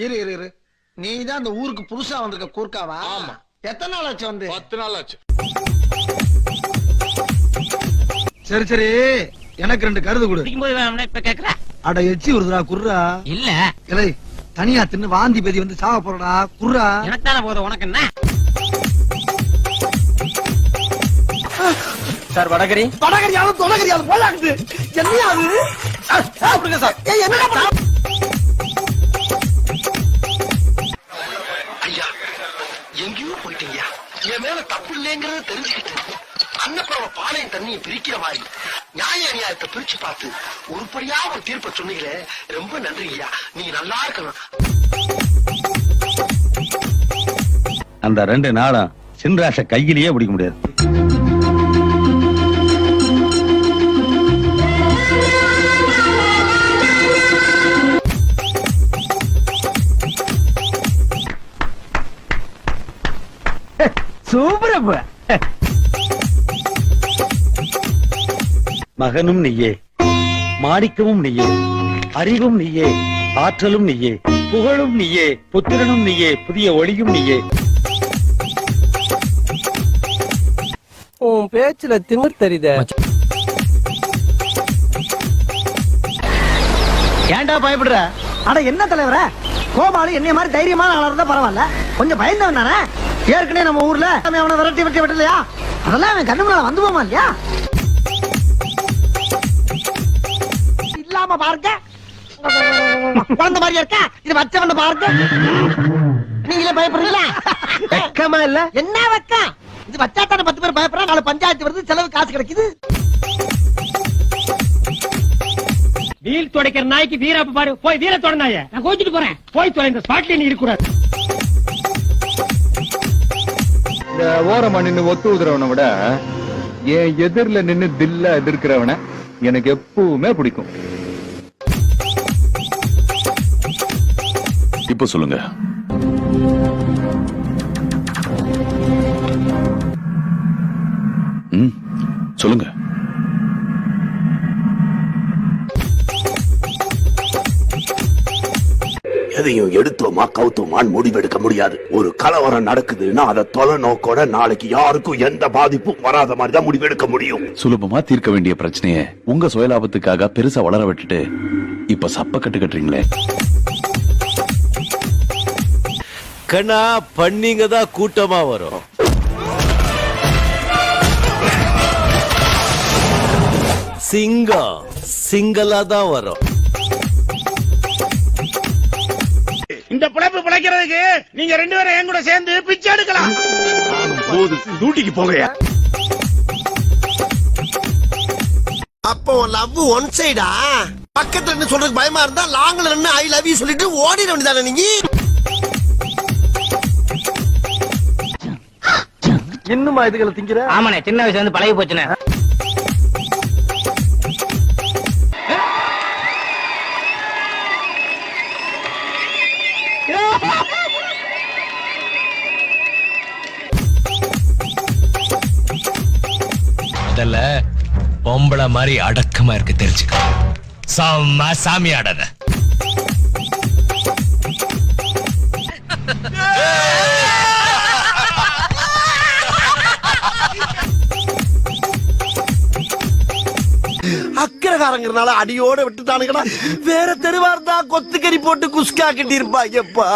இரு இரு இரு, நீ தான் அந்த ஊருக்கு புதுசா வந்திருக்க கூர்க்காவா? ஆமா. எத்தனை நாள் ஆச்சு வந்து? 10 நாள் ஆச்சு. சரி சரி, எனக்கு 2 கருது கொடு. குடிக்கும்போது வேணும்னா இப்ப கேக்குற? அட எச்சி வருதுடா, குர்ரா. இல்ல இலை தனியா தின்னு வாந்தி பேதி வந்து சாவ போறடா, குர்ரா. எனக்கு தானே போதும், உனக்கு என்ன? சார் வடகரி வடகரியாலும் தொடகரியாலும் போலாக்குது. என்னையா அது? சாப்பிடுங்க சார். ஏய், என்னடா பண்ண? ஐயா, எங்கேயோ போயிட்டீங்க. என் மேல தப்பு இல்லைங்கிறத தெரிஞ்சுக்கிட்டு அன்னப்பறவை பாலையும் தண்ணியை பிரிக்கிற மாதிரி நியாய அநியாயத்தை பிரிச்சு பார்த்து உருப்படியா ஒரு தீர்ப்பை சொன்னீங்களே, ரொம்ப நன்றி ஐயா. நீங்க நல்லா இருக்கணும். அந்த 2 நாளும் சின்ராச கையிலேயே பிடிக்க முடியாது. சூப்பரப்ப. மகனும் நீயே, மாணிக்கமும் நீயே, அறிவும் நீயே, ஆற்றலும் நீயே, புகழும் நீயே, புத்திரனும் நீயே, புதிய ஒளியும் நீயே. உன் பேச்சுல திமிர் தெரியுதே. ஏன்டா பயப்படுற? அட என்ன தலைவர, கோபாலு என்னைய மாதிரி தைரியமான ஆளா இருந்தா பரவாயில்ல, கொஞ்சம் பயந்தவன் தானே. ஏற்கனவே நம்ம ஊர்ல அவனை விரட்டி விட்டலையா, அதெல்லாம் அவன் கண்ணு முன்னால வந்து போமா இல்லையா? இல்லாம பாருங்க, குழந்தை மாதிரியா இருக்க, இது வச்சவன பாருங்க. நீங்களே பயப்படுறீங்களா? வெக்கமா இல்ல? என்ன வெக்கம்? இது வச்சா தானே 10 பேர் பயப்படுறா. 4 பஞ்சாயத்து வருது, செலவு காசு கிடைக்குது. வீல் துடைக்கிற நாய்க்கு வீராப்பு பாரு, போய் வீர தொடனாய. நான் கோச்சிட்டு போறேன், போய் தொலை. இந்த ஸ்பாட்ல நீ இருக்கக்கூடாது. இந்த ஓரமா நின்னு ஒத்து உதுறவனை விட என் எதிரில நின்னு தில்ல எதிர்க்கிறவனை எனக்கு எப்பவுமே பிடிக்கும். இப்ப சொல்லுங்க. சொல்லுங்க. எதையும் எடுத்தோமா கவுத்தோமான்னு முடிவெடுக்க முடியாது. ஒரு கலவரம் நடக்குதுன்னா அதை தொலை நோக்கோட நாளைக்கு யாருக்கும் எந்த பாதிப்பும் வராத மாதிரி தான் முடிவெடுக்க முடியும். சுலபமா தீர்க்க வேண்டிய பிரச்சனையை உங்க சுயலாபத்துக்காக பெருசா வளர விட்டுட்டு இப்ப சப்ப கட்டு கட்டுறீங்களே. கண்ணா பண்ணீங்க தான் கூட்டமா வரும். சிங்கம் சிங்கலா தான் வரும். இந்த பிழைப்பு பிழைக்கிறதுக்கு நீங்க 2 பேரும் என் கூட சேர்ந்து பிச்சை எடுக்கலாம். போது டியூட்டிக்கு போகையா. அப்போ லவ் ஒன் சைடா? பக்கத்துல இருந்து சொல்றதுக்கு பயமா இருந்தா லாங்ல நின்னு ஐ லவ் யூ சொல்லிட்டு ஓடிட வேண்டியதானே நீங்க? இன்னுமா இதுகளை திங்கிற? ஆமாண்ணே, சின்ன வயசுல இருந்து பழகி போச்சுனே. அதல்ல பொம்பளை மாதிரி அடக்கமா இருக்கு தெரிஞ்சுக்க. சாமி ஆடாத. அக்கறகாரங்கிறனால அடியோட விட்டுட்டானுங்கடா. வேற தெருவா இருந்தா கொத்துக்கறி போட்டு குஸ்கா கட்டி இருப்பாங்கப்பா.